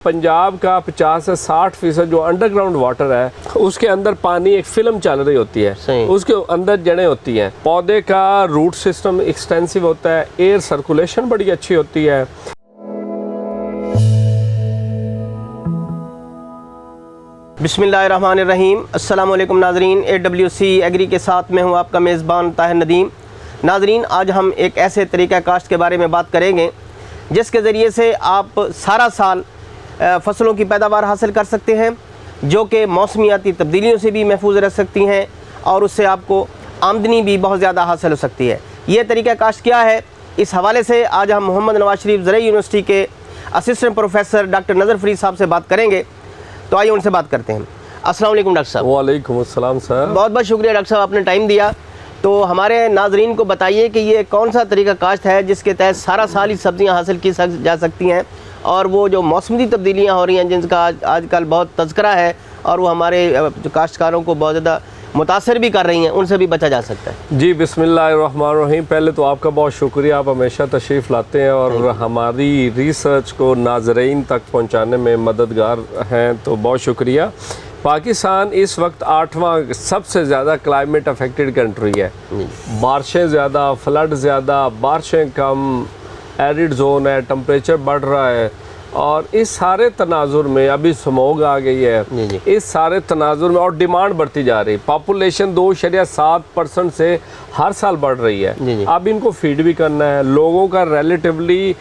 पंजाब का 50 से 60% जो अंडरग्राउंड वाटर है उसके अंदर पानी एक फिल्म चल रही होती है, उसके अंदर जड़ें होती हैं। पौधे का रूट सिस्टम एक्सटेंसिव होता है, एयर सर्कुलेशन बड़ी अच्छी होती है। बिस्मिल्लाहिर्रहमानिर्रहीम। अस्सलाम वालेकुम नाजरीन, AWC एग्री के साथ मैं हूँ आपका मेज़बान ताहिर नदीम। नाजरीन, आज हम एक ऐसे तरीक़ा काश्त के बारे में बात करेंगे जिसके ज़रिए से आप सारा साल फसलों की पैदावार हासिल कर सकते हैं, जो कि मौसमियाती तब्दीलियों से भी महफूज रह सकती हैं और उससे आपको आमदनी भी बहुत ज़्यादा हासिल हो सकती है। ये तरीक़ा काश्त क्या है, इस हवाले से आज हम मोहम्मद नवाज शरीफ ज़रई यूनिवर्सिटी के असिस्टेंट प्रोफेसर डॉक्टर नज़र फरीद साहब से बात करेंगे। तो आइए उनसे बात करते हैं। अस्सलाम वालेकुम डॉक्टर साहब। वालेकुम अस्सलाम सर। बहुत बहुत शुक्रिया डॉक्टर साहब, आपने टाइम दिया। तो हमारे नाजरीन को बताइए कि ये कौन सा तरीका काश्त है जिसके तहत सारा साल ही सब्ज़ियाँ हासिल की जा सकती हैं और वो जो मौसमी तब्दीलियाँ हो रही हैं जिनका आजकल बहुत तज़किरा है और वो हमारे जो काश्तकारों को बहुत ज़्यादा मुतासर भी कर रही हैं, उनसे भी बचा जा सकता है। जी, बिस्मिल्लाहिर्रहमानिर्रहीम। पहले तो आपका बहुत शुक्रिया, आप हमेशा तशरीफ़ लाते हैं और हमारी रिसर्च को नाज़रीन तक पहुंचाने में मददगार हैं, तो बहुत शुक्रिया। पाकिस्तान इस वक्त 8वां सबसे ज़्यादा क्लाइमेट अफेक्टेड कंट्री है। बारिशें ज़्यादा, फ्लड ज़्यादा, बारिशें कम, एरिड जोन है, टेम्परेचर बढ़ रहा है और इस सारे तनाजुर में अभी स्मोग आ गई है। इस सारे तनाजुर में और डिमांड बढ़ती जा रही है। पॉपुलेशन 2.7% से हर साल बढ़ रही है। अब इनको फीड भी करना है। लोगों का रिलेटिवली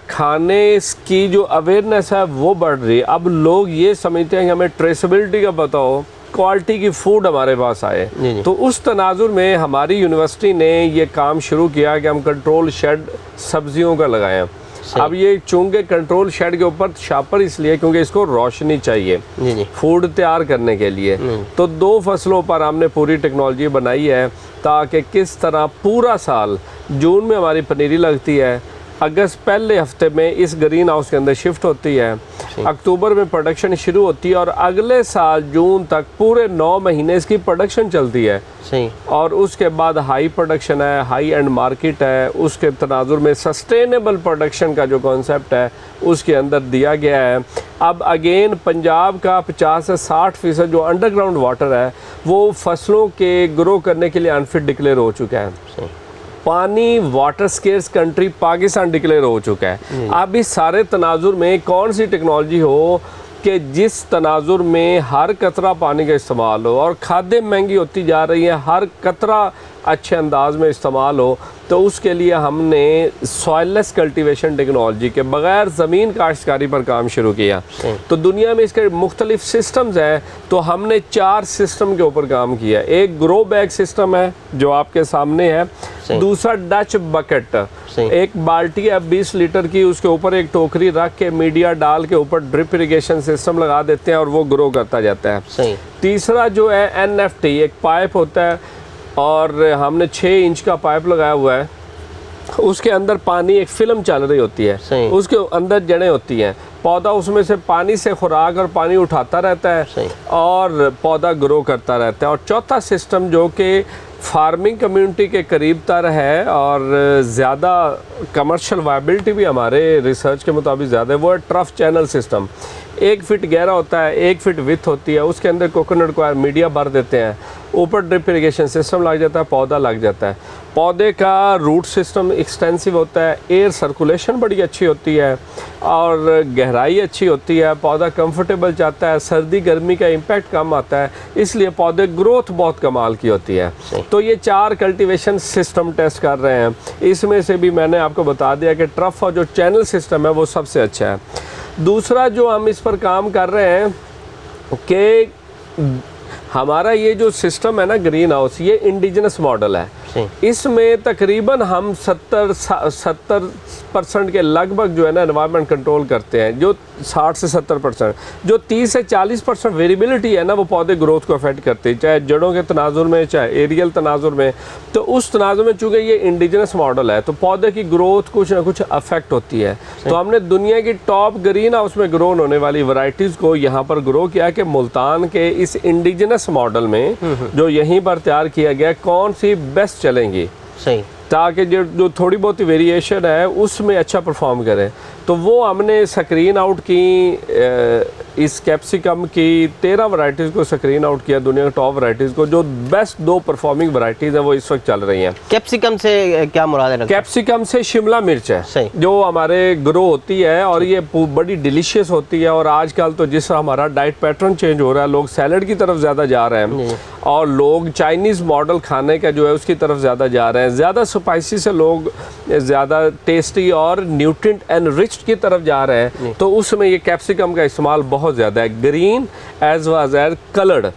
खाने की जो अवेयरनेस है वो बढ़ रही है। अब लोग ये समझते हैं कि हमें ट्रेसेबिलिटी का पता हो, क्वालिटी की फूड हमारे पास आए। तो उस तनाजुर में हमारी यूनिवर्सिटी ने ये काम शुरू किया कि हम कंट्रोल शेड सब्जियों का लगाएं। अब ये चूंकि कंट्रोल शेड के ऊपर छापर इसलिए क्योंकि इसको रोशनी चाहिए फूड तैयार करने के लिए। तो 2 फसलों पर हमने पूरी टेक्नोलॉजी बनाई है ताकि किस तरह पूरा साल, जून में हमारी पनीरी लगती है, अगस्त पहले हफ्ते में इस ग्रीन हाउस के अंदर शिफ्ट होती है, अक्टूबर में प्रोडक्शन शुरू होती है और अगले साल जून तक पूरे 9 महीने इसकी प्रोडक्शन चलती है। और उसके बाद हाई प्रोडक्शन है, हाई एंड मार्केट है। उसके तनाजुर में सस्टेनेबल प्रोडक्शन का जो कॉन्सेप्ट है उसके अंदर दिया गया है। अब अगेन पंजाब का 50 से 60% जो अंडरग्राउंड वाटर है वो फसलों के ग्रो करने के लिए अनफिट डिक्लेयर हो चुका है। पानी water scarce country Pakistan declare हो चुका है। अब इस सारे तनाजुर में कौन सी टेक्नोलॉजी हो कि जिस तनाजुर में हर कतरा पानी का इस्तेमाल हो और खादें महंगी होती जा रही हैं, हर कतरा अच्छे अंदाज में इस्तेमाल हो, तो उसके लिए हमने सॉइललेस कल्टीवेशन टेक्नोलॉजी के बग़ैर ज़मीन काश्तकारी पर काम शुरू किया। तो दुनिया में इसके मुख्तलिफ सिस्टम्स हैं, तो हमने 4 सिस्टम के ऊपर काम किया। एक ग्रो बैग सिस्टम है जो आपके सामने है, दूसरा डच बकेट, एक बाल्टी है 20 लीटर की, उसके ऊपर एक टोकरी रख के मीडिया डाल के ऊपर ड्रिप इरिगेशन सिस्टम लगा देते हैं और वो ग्रो करता जाता है। तीसरा जो है NFT, एक पाइप होता है और हमने 6 इंच का पाइप लगाया हुआ है, उसके अंदर पानी एक फिल्म चल रही होती है, उसके अंदर जड़ें होती हैं। पौधा उसमें से पानी से खुराक और पानी उठाता रहता है और पौधा ग्रो करता रहता है। और चौथा सिस्टम जो कि फार्मिंग कम्युनिटी के करीब तर है और ज़्यादा कमर्शियल वायबिलिटी भी हमारे रिसर्च के मुताबिक ज़्यादा है, वो है ट्रफ चैनल सिस्टम। 1 फीट गहरा होता है, 1 फीट विथ होती है, उसके अंदर कोकोनट को मीडिया भर देते हैं, ऊपर ड्रिप इरिगेशन सिस्टम लग जाता है, पौधा लग जाता है। पौधे का रूट सिस्टम एक्सटेंसिव होता है, एयर सर्कुलेशन बड़ी अच्छी होती है और गहराई अच्छी होती है, पौधा कंफर्टेबल चाहता है, सर्दी गर्मी का इम्पैक्ट कम आता है, इसलिए पौधे ग्रोथ बहुत कमाल की होती है। तो ये 4 कल्टीवेशन सिस्टम टेस्ट कर रहे हैं। इसमें से भी मैंने आपको बता दिया कि ट्रफ और जो चैनल सिस्टम है वो सबसे अच्छा है। दूसरा जो हम इस पर काम कर रहे हैं कि हमारा ये जो सिस्टम है ना ग्रीन हाउस, ये इंडिजिनस मॉडल है। इसमें तकरीबन हम 70% के लगभग जो है ना एनवायरनमेंट कंट्रोल करते हैं, जो 60 से 70%। जो 30 से 40% वेरिएबिलिटी है ना वो पौधे ग्रोथ को अफेक्ट करते हैं, चाहे जड़ों के तनाजुर में चाहे एरियल तनाजुर में। तो उस तनाजुर में चूँकि ये इंडिजिनस मॉडल है तो पौधे की ग्रोथ कुछ ना कुछ अफेक्ट होती है। तो हमने दुनिया की टॉप ग्रीन हाउस में ग्रो होने वाली वैरायटीज़ को यहाँ पर ग्रो किया कि मुल्तान के इस इंडिजिनस मॉडल में जो यहीं पर तैयार किया गया कौन सी बेस्ट चलेंगी। ताकि जो थोड़ी बहुत वेरिएशन है उसमें अच्छा परफॉर्म करें। तो वो हमने स्क्रीन आउट की इस कैप्सिकम की 13 वैरायटीज़ को स्क्रीन आउट किया, दुनिया की टॉप वैरायटीज़ को। जो बेस्ट 2 परफॉर्मिंग वैरायटीज़ हैं वो इस वक्त चल रही हैं। कैप्सिकम से क्या मुराद है? कैप्सिकम से शिमला मिर्च है सही। जो हमारे ग्रो होती है और ये बड़ी डिलीशियस होती है। और आजकल तो जिस हमारा डाइट पैटर्न चेंज हो रहा है, लोग सैलड की तरफ ज़्यादा जा रहे हैं और लोग चाइनीज़ मॉडल खाने का जो है उसकी तरफ ज़्यादा जा रहे हैं। ज़्यादा स्पाइसी से लोग ज़्यादा टेस्टी और न्यूट्रिएंट एंड रिच की तरफ जा रहे हैं। तो उसमें ये कैप्सिकम का इस्तेमाल बहुत ज़्यादा है। Green as was as coloured,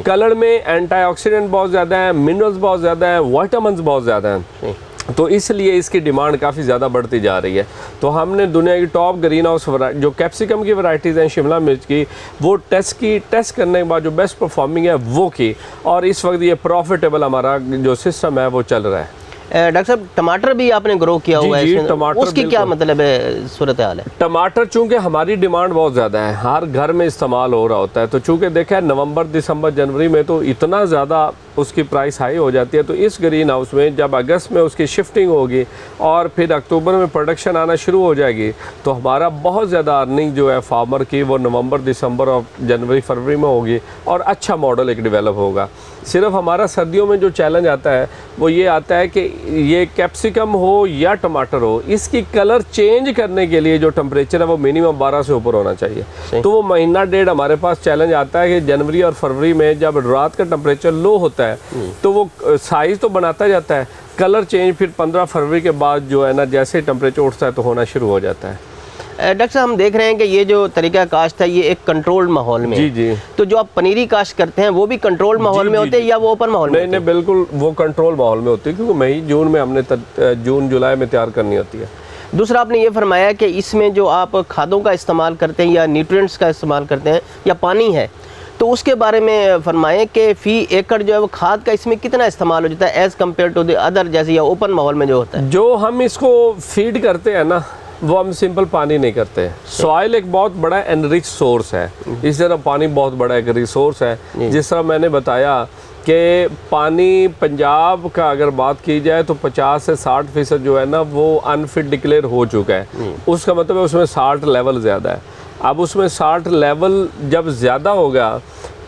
colour में एंटीऑक्सीडेंट बहुत ज़्यादा है, मिनरल्स बहुत ज़्यादा है, विटामिन्स बहुत ज़्यादा हैं। तो इसलिए इसकी डिमांड काफ़ी ज़्यादा बढ़ती जा रही है। तो हमने दुनिया की टॉप ग्रीन हाउस जो कैप्सिकम की वैरायटीज़ हैं शिमला मिर्च की, वो टेस्ट करने के बाद जो बेस्ट परफॉर्मिंग है वो की, और इस वक्त ये प्रॉफिटेबल हमारा जो सिस्टम है वो चल रहा है। डॉक्टर साहब, टमाटर भी आपने ग्रो किया हुआ है जी, इसमें, टमाटर उसकी क्या मतलब है, सूरत हाल है? टमाटर चूंकि हमारी डिमांड बहुत ज़्यादा है, हर घर में इस्तेमाल हो रहा होता है। तो चूंकि देखा है नवंबर, दिसंबर, जनवरी में तो इतना ज़्यादा उसकी प्राइस हाई हो जाती है। तो इस ग्रीन हाउस में जब अगस्त में उसकी शिफ्टिंग होगी और फिर अक्टूबर में प्रोडक्शन आना शुरू हो जाएगी, तो हमारा बहुत ज़्यादा अर्निंग जो है फार्मर की वो नवंबर, दिसंबर और जनवरी, फरवरी में होगी और अच्छा मॉडल एक डेवलप होगा। सिर्फ हमारा सर्दियों में जो चैलेंज आता है वो ये आता है कि ये कैप्सिकम हो या टमाटर हो, इसकी कलर चेंज करने के लिए जो टेम्परेचर है वो मिनिमम 12 से ऊपर होना चाहिए। तो वो महीना डेढ़ हमारे पास चैलेंज आता है कि जनवरी और फरवरी में जब रात का टेम्परेचर लो होता है तो वो साइज़ तो बनाता जाता है, कलर चेंज फिर 15 फरवरी के बाद जो है ना, जैसे टेम्परेचर उठता है तो होना शुरू हो जाता है। डॉक्टर साहब, हम देख रहे हैं कि ये जो तरीका काश्त है ये एक कंट्रोल्ड माहौल में जी जी। तो जो आप पनीरी काश्त करते हैं वो भी कंट्रोल्ड माहौल में होते हैं या वो ओपन माहौल में? नहीं, बिल्कुल वो कंट्रोल माहौल में होती है, क्योंकि मई जून में हमने जून जुलाई में तैयार करनी होती है। दूसरा, आपने ये फरमाया कि इसमें जो आप खादों का इस्तेमाल करते हैं या न्यूट्रिएंट्स का इस्तेमाल करते हैं या पानी है, तो उसके बारे में फरमाएं कि फ़ी एकड़ जो है वो खाद का इसमें कितना इस्तेमाल हो जाता है as compare to the other, जैसे या ओपन माहौल में जो होता है? जो हम इसको फीड करते हैं ना, वो हम सिंपल पानी नहीं करते। सॉइल एक बहुत बड़ा एनरिच सोर्स है, इस तरह पानी बहुत बड़ा एक रिसोर्स है। जिस तरह मैंने बताया कि पानी पंजाब का अगर बात की जाए तो 50 से 60% जो है ना वो अनफिट डिक्लेयर हो चुका है। उसका मतलब है उसमें साल्ट लेवल ज़्यादा है। अब उसमें साल्ट लेवल जब ज़्यादा होगा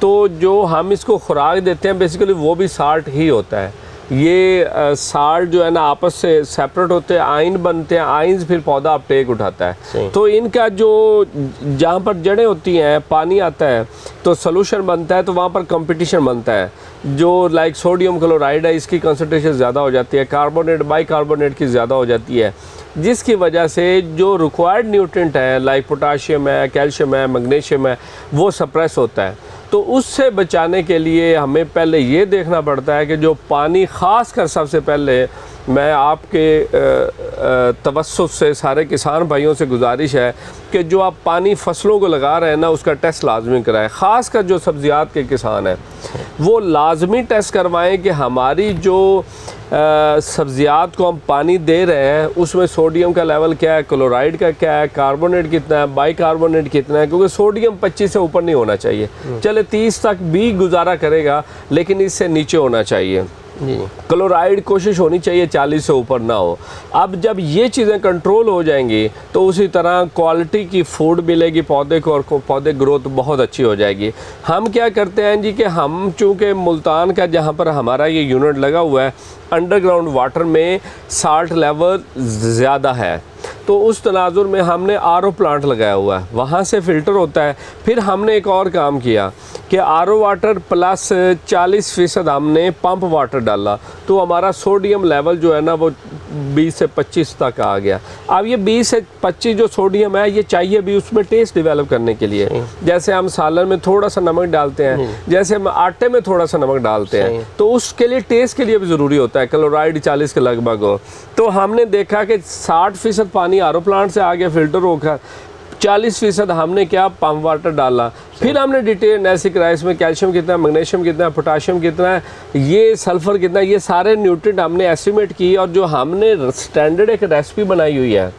तो जो हम इसको खुराक देते हैं बेसिकली वो भी साल्ट ही होता है। ये साल्ट जो है ना आपस से सेपरेट होते हैं, आयन बनते हैं, आयन्स फिर पौधा अपटेक उठाता है। तो इनका जो जहाँ पर जड़ें होती हैं, पानी आता है तो सोल्यूशन बनता है, तो वहाँ पर कंपटीशन बनता है। जो लाइक सोडियम क्लोराइड है, इसकी कंसनट्रेशन ज़्यादा हो जाती है, कार्बोनेट बाइकार्बोनेट की ज़्यादा हो जाती है, जिसकी वजह से जो रिक्वायर्ड न्यूट्रिएंट है लाइक पोटाशियम है, कैल्शियम है, मैग्नीशियम है, वो सप्रेस होता है। तो उससे बचाने के लिए हमें पहले ये देखना पड़ता है कि जो पानी, ख़ास कर सबसे पहले मैं आपके तवस्सुस से सारे किसान भाइयों से गुजारिश है कि जो आप पानी फसलों को लगा रहे हैं ना उसका टेस्ट लाजमी कराएं। ख़ास कर जो सब्ज़ियात के किसान हैं वो लाजमी टेस्ट करवाएं कि हमारी जो सब्ज़ियात को हम पानी दे रहे हैं उसमें सोडियम का लेवल क्या है, क्लोराइड का क्या है, कार्बोनेट कितना है, बाइकार्बोनेट कितना है, क्योंकि सोडियम 25 से ऊपर नहीं होना चाहिए। चले 30 तक भी गुजारा करेगा लेकिन इससे नीचे होना चाहिए। क्लोराइड कोशिश होनी चाहिए 40 से ऊपर ना हो। अब जब ये चीज़ें कंट्रोल हो जाएंगी तो उसी तरह क्वालिटी की फूड मिलेगी पौधे को और पौधे ग्रोथ बहुत अच्छी हो जाएगी। हम क्या करते हैं जी कि हम चूँकि मुल्तान का जहाँ पर हमारा ये यूनिट लगा हुआ है, अंडरग्राउंड वाटर में साल्ट लेवल ज़्यादा है, तो उस तनाजुर में हमने आरओ प्लांट लगाया हुआ है, वहाँ से फ़िल्टर होता है। फिर हमने एक और काम किया कि आरओ वाटर प्लस 40% हमने पंप वाटर डाला, तो हमारा सोडियम लेवल जो है ना वो 20 से 25 तक आ गया। अब ये 20 से 25 जो सोडियम है ये चाहिए भी उसमें टेस्ट डेवलप करने के लिए। जैसे हम सालन में थोड़ा सा नमक डालते हैं, जैसे हम आटे में थोड़ा सा नमक डालते हैं, तो उसके लिए टेस्ट के लिए भी ज़रूरी होता है क्लोराइड 40 के लगभग हो। तो हमने देखा कि 60% पानी आरओ प्लांट से आ गया फिल्टर होकर, 40% हमने क्या पंप वाटर डाला। फिर हमने डिटेल ऐसे कराया इसमें कैल्शियम कितना, मैग्नीशियम कितना, पोटाशियम कितना है, ये सल्फ़र कितना, ये सारे न्यूट्रिएंट हमने एस्टिमेट की और जो हमने स्टैंडर्ड एक रेसिपी बनाई हुई है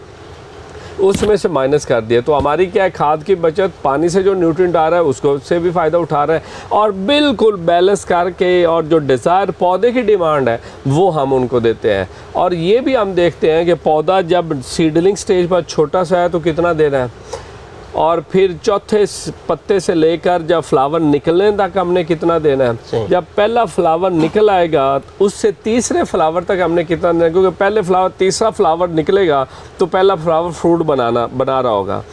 उसमें से माइनस कर दिया। तो हमारी क्या है, खाद की बचत, पानी से जो न्यूट्रिएंट आ रहा है उसको से भी फ़ायदा उठा रहा है, और बिल्कुल बैलेंस करके, और जो डिज़ायर पौधे की डिमांड है वो हम उनको देते हैं। और ये भी हम देखते हैं कि पौधा जब सीडलिंग स्टेज पर छोटा सा है तो कितना देना है, और फिर चौथे पत्ते से लेकर जब फ्लावर निकलने तक हमने कितना देना है। जब पहला फ्लावर निकल आएगा उससे तीसरे फ्लावर तक हमने कितना देना है, क्योंकि पहले फ्लावर, तीसरा फ्लावर निकलेगा तो पहला फ्लावर फ्रूट बना रहा होगा।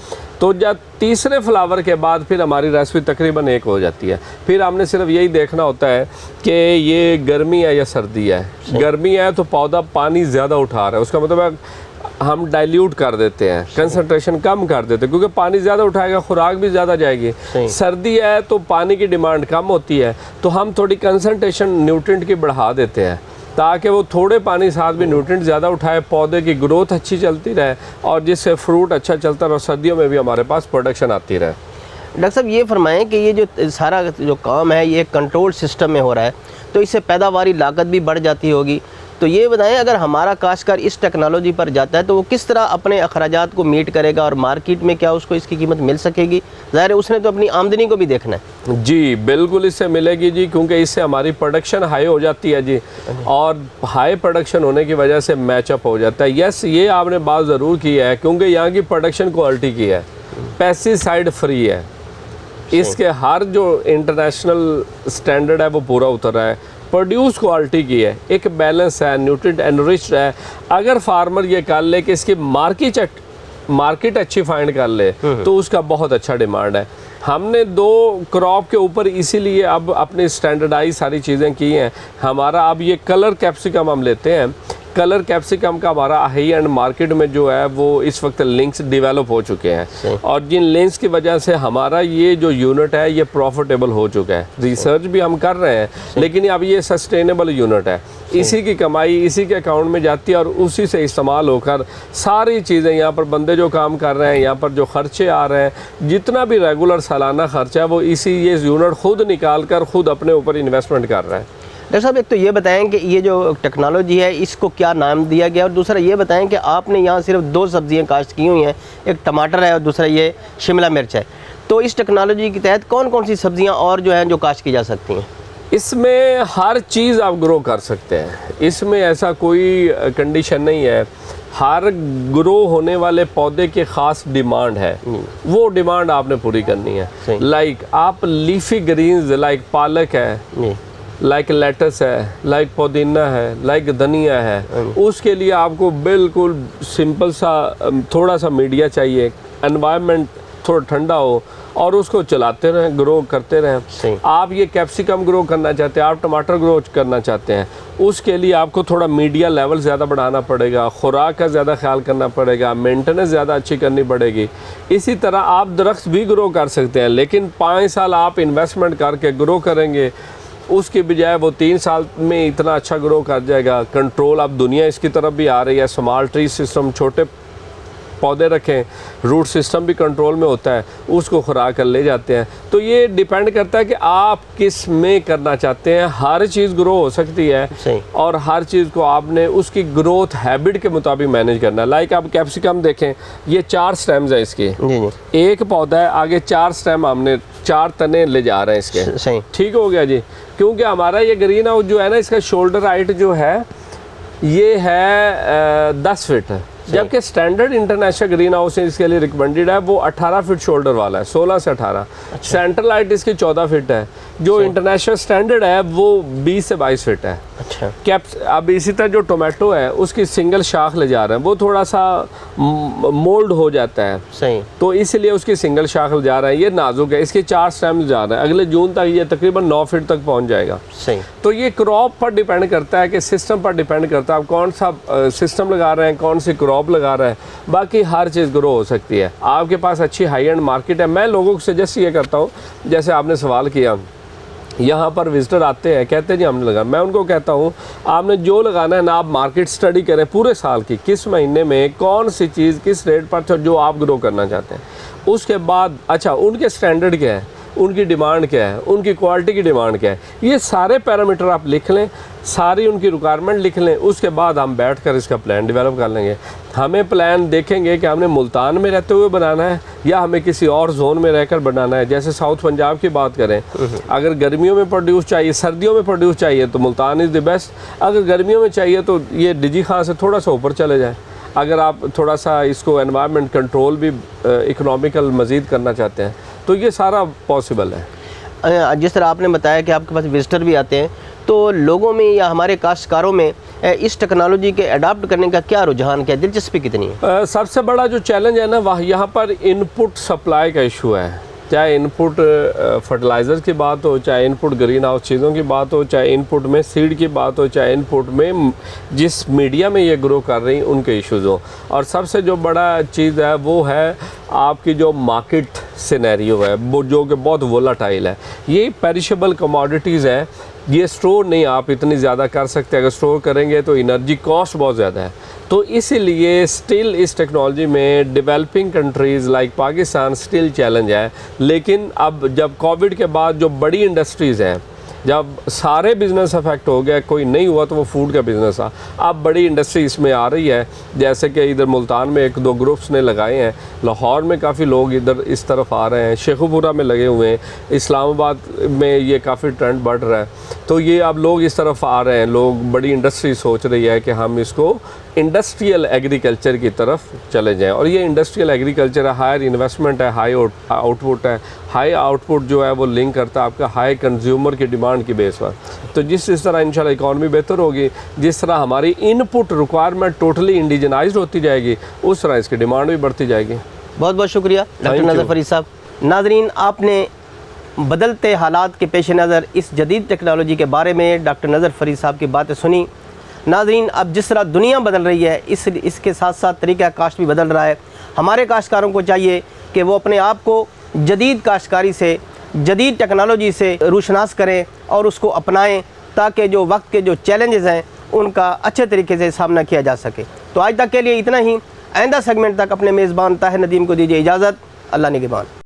तो जब तीसरे फ्लावर के बाद फिर हमारी रेसिपी तकरीबन एक हो जाती है। फिर हमने सिर्फ यही देखना होता है कि ये गर्मी है या सर्दी है। गर्मी है तो पौधा पानी ज़्यादा उठा रहा है, उसका मतलब है हम डाइल्यूट कर देते हैं, कंसंट्रेशन कम कर देते हैं, क्योंकि पानी ज़्यादा उठाएगा, खुराक भी ज़्यादा जाएगी। सर्दी है तो पानी की डिमांड कम होती है, तो हम थोड़ी कंसंट्रेशन न्यूट्रिएंट की बढ़ा देते हैं ताकि वो थोड़े पानी साथ भी न्यूट्रिएंट ज़्यादा उठाए, पौधे की ग्रोथ अच्छी चलती रहे और जिससे फ्रूट अच्छा चलता रहे और सर्दियों में भी हमारे पास प्रोडक्शन आती रहे। डॉक्टर साहब ये फरमाएं कि ये जो सारा जो काम है ये कंट्रोल सिस्टम में हो रहा है, तो इससे पैदावारी लागत भी बढ़ जाती होगी। तो ये बताएं, अगर हमारा काश्तकार इस टेक्नोलॉजी पर जाता है तो वो किस तरह अपने अखराजात को मीट करेगा और मार्केट में क्या उसको इसकी कीमत मिल सकेगी? ज़ाहिर है उसने तो अपनी आमदनी को भी देखना है। जी बिल्कुल इससे मिलेगी जी, क्योंकि इससे हमारी प्रोडक्शन हाई हो जाती है जी, और हाई प्रोडक्शन होने की वजह से मैचअप हो जाता है। यस, ये आपने बात ज़रूर की है, क्योंकि यहाँ की प्रोडक्शन क्वालिटी की है, पेस्टिसाइड फ्री है, इसके हर जो इंटरनेशनल स्टैंडर्ड है वो पूरा उतर रहा है, प्रोड्यूस क्वालिटी की है, एक बैलेंस है, न्यूट्रिएंट एनरिच्ड है। अगर फार्मर ये कर ले कि इसकी मार्केट अच्छी फाइंड कर ले तो उसका बहुत अच्छा डिमांड है। हमने 2 क्रॉप के ऊपर इसीलिए अब अपनी स्टैंडर्डाइज सारी चीज़ें की हैं। हमारा अब ये कलर कैप्सिकम हम लेते हैं, कलर कैप्सिकम का हमारा हाई एंड मार्केट में जो है वो इस वक्त लिंक्स डेवलप हो चुके हैं, और जिन लिंक्स की वजह से हमारा ये जो यूनिट है ये प्रॉफिटेबल हो चुका है। रिसर्च भी हम कर रहे हैं, लेकिन अब ये सस्टेनेबल यूनिट है, इसी की कमाई इसी के अकाउंट में जाती है और उसी से इस्तेमाल होकर सारी चीज़ें, यहाँ पर बंदे जो काम कर रहे हैं, यहाँ पर जो खर्चे आ रहे हैं, जितना भी रेगुलर सालाना खर्चा है वो इसी ये यूनिट खुद निकाल कर खुद अपने ऊपर इन्वेस्टमेंट कर रहा है। डॉक्टर साहब एक तो ये बताएं कि ये जो टेक्नोलॉजी है इसको क्या नाम दिया गया, और दूसरा ये बताएं कि आपने यहाँ सिर्फ 2 सब्जियाँ काश्त की हुई हैं, एक टमाटर है और दूसरा ये शिमला मिर्च है, तो इस टेक्नोलॉजी के तहत कौन कौन सी सब्जियाँ और जो हैं जो काश्त की जा सकती हैं? इसमें हर चीज़ आप ग्रो कर सकते हैं, इसमें ऐसा कोई कंडीशन नहीं है। हर ग्रो होने वाले पौधे के ख़ास डिमांड है, वो डिमांड आपने पूरी करनी है। लाइक आप लीफी ग्रीन्स, लाइक पालक है, लाइक लेटस है, लाइक पुदीना है, लाइक धनिया है, उसके लिए आपको बिल्कुल सिंपल सा थोड़ा सा मीडिया चाहिए, एनवायरनमेंट थोड़ा ठंडा हो और उसको चलाते रहें, ग्रो करते रहें। आप ये कैप्सिकम ग्रो करना चाहते हैं, आप टमाटर ग्रो करना चाहते हैं, उसके लिए आपको थोड़ा मीडिया लेवल ज़्यादा बढ़ाना पड़ेगा, खुराक का ज़्यादा ख्याल करना पड़ेगा, मेंटेनेंस ज़्यादा अच्छी करनी पड़ेगी। इसी तरह आप दरख्त भी ग्रो कर सकते हैं, लेकिन 5 साल आप इन्वेस्टमेंट करके ग्रो करेंगे, उसके बजाय वो 3 साल में इतना अच्छा ग्रो कर जाएगा। कंट्रोल, अब दुनिया इसकी तरफ भी आ रही है, स्मॉल ट्री सिस्टम, छोटे पौधे रखें, रूट सिस्टम भी कंट्रोल में होता है, उसको खुराक कर ले जाते हैं। तो ये डिपेंड करता है कि आप किस में करना चाहते हैं। हर चीज़ ग्रो हो सकती है और हर चीज़ को आपने उसकी ग्रोथ हैबिट के मुताबिक मैनेज करना है। लाइक आप कैप्सिकम देखें, ये 4 स्टेम्स हैं इसके, एक पौधा है, आगे 4 स्टेम, हमने 4 तने ले जा रहे हैं इसके। ठीक हो गया जी, क्योंकि हमारा ये ग्रीन हाउस जो है ना, इसका शोल्डर हाइट जो है ये है 10 फीट है, जबकि स्टैंडर्ड इंटरनेशनल ग्रीन हाउस इसके लिए रिकमेंडेड है वो 18 फीट शोल्डर वाला है, 16 से 18। सेंट्रल हाइट इसकी 14 फीट है, जो इंटरनेशनल स्टैंडर्ड है वो 20 से 22 फीट है। अच्छा, अब इसी तरह जो टोमेटो है उसकी सिंगल शाख ले जा रहे हैं, वो थोड़ा सा मोल्ड हो जाता है, सही, तो इसलिए उसकी सिंगल शाख ले जा रहे हैं। ये नाजुक है, इसके 4 स्टेम जा रहे हैं, अगले जून तक ये तकरीबन 9 फीट तक पहुंच जाएगा। सही, तो ये क्रॉप पर डिपेंड करता है कि सिस्टम पर डिपेंड करता है आप कौन सा सिस्टम लगा रहे हैं, कौन सी क्रॉप लगा रहे हैं। बाकी हर चीज़ ग्रो हो सकती है। आपके पास अच्छी हाई एंड मार्केट है। मैं लोगों को सजेस्ट ये करता हूँ, जैसे आपने सवाल किया, यहाँ पर विजिटर आते हैं, कहते हैं जी हमने लगा, मैं उनको कहता हूँ आपने जो लगाना है ना, आप मार्केट स्टडी करें पूरे साल की, किस महीने में कौन सी चीज़ किस रेट पर जो आप ग्रो करना चाहते हैं। उसके बाद अच्छा उनके स्टैंडर्ड क्या है, उनकी डिमांड क्या है, उनकी क्वालिटी की डिमांड क्या है, ये सारे पैरामीटर आप लिख लें, सारी उनकी रिक्वायरमेंट लिख लें, उसके बाद हम बैठ कर इसका प्लान डेवलप कर लेंगे। हमें प्लान देखेंगे कि हमने मुल्तान में रहते हुए बनाना है या हमें किसी और जोन में रहकर बनाना है। जैसे साउथ पंजाब की बात करें, अगर गर्मियों में प्रोड्यूस चाहिए, सर्दियों में प्रोड्यूस चाहिए तो मुल्तान इज़ द बेस्ट। अगर गर्मियों में चाहिए तो ये डिजी खां से थोड़ा सा ऊपर चले जाए। अगर आप थोड़ा सा इसको एनवायरनमेंट कंट्रोल भी इकोनॉमिकल मज़ीद करना चाहते हैं तो ये सारा पॉसिबल है। जिस तरह आपने बताया कि आपके पास विजिटर भी आते हैं, तो लोगों में या हमारे काश्तकारों में इस टेक्नोलॉजी के अडाप्ट करने का क्या रुझान, क्या दिलचस्पी कितनी है? सबसे बड़ा जो चैलेंज है ना, वह यहाँ पर इनपुट सप्लाई का इशू है। चाहे इनपुट फर्टिलाइज़र की बात हो, चाहे इनपुट ग्रीन हाउस चीज़ों की बात हो, चाहे इनपुट में सीड की बात हो, चाहे इनपुट में जिस मीडिया में ये ग्रो कर रही उनके इश्यूज़ हो। और सबसे जो बड़ा चीज़ है वो है आपकी जो मार्केट सिनेरियो है, वो जो कि बहुत वोलाटाइल है। ये पेरिशेबल कमोडिटीज़ है, ये स्टोर नहीं आप इतनी ज़्यादा कर सकते। अगर स्टोर करेंगे तो एनर्जी कॉस्ट बहुत ज़्यादा है। तो इसीलिए स्टिल इस टेक्नोलॉजी में developing countries like Pakistan still challenge है। लेकिन अब जब कोविड के बाद जो बड़ी इंडस्ट्रीज़ हैं, जब सारे बिज़नेस अफेक्ट हो गया, कोई नहीं हुआ तो वो फूड का बिज़नेस था। अब बड़ी इंडस्ट्री इसमें आ रही है, जैसे कि इधर मुल्तान में 1-2 ग्रुप्स ने लगाए हैं, लाहौर में काफ़ी लोग इधर इस तरफ आ रहे हैं, शेखुपुरा में लगे हुए हैं, इस्लामाबाद में ये काफ़ी ट्रेंड बढ़ रहा है। तो ये अब लोग इस तरफ आ रहे हैं, लोग बड़ी इंडस्ट्री सोच रही है कि हम इसको इंडस्ट्रियल एग्रीकल्चर की तरफ चले जाएं। और ये इंडस्ट्रियल एग्रीकल्चर है, हायर इन्वेस्टमेंट है, हाई आउटपुट है। हाई आउटपुट जो है वो लिंक करता है आपका हाई कंज्यूमर की डिमांड की बेस पर। तो जिस तरह इंशाल्लाह इकॉनमी बेहतर होगी, जिस तरह हमारी इनपुट रिक्वायरमेंट टोटली इंडिजनाइज्ड होती जाएगी, उस तरह इसकी डिमांड भी बढ़ती जाएगी। बहुत बहुत शुक्रिया डॉक्टर नज़र फरीद साहब। नाजरीन, आपने बदलते हालात के पेश नज़र इस जदीद टेक्नोलॉजी के बारे में डॉक्टर नज़र फरीद साहब की बातें सुनी। नाजरीन, अब जिस तरह दुनिया बदल रही है, इसके साथ साथ तरीक़ा काश्त भी बदल रहा है। हमारे काश्तकारों को चाहिए कि वो अपने आप को जदीद काश्तकारी से, जदीद टेक्नोलॉजी से रूशनास करें और उसको अपनाएं, ताकि जो वक्त के जो चैलेंजेस हैं उनका अच्छे तरीके से सामना किया जा सके। तो आज तक के लिए इतना ही। आइंदा सेगमेंट तक अपने मेज़बान ताहिर नदीम को दीजिए इजाज़त। अल्लाह निगहबान।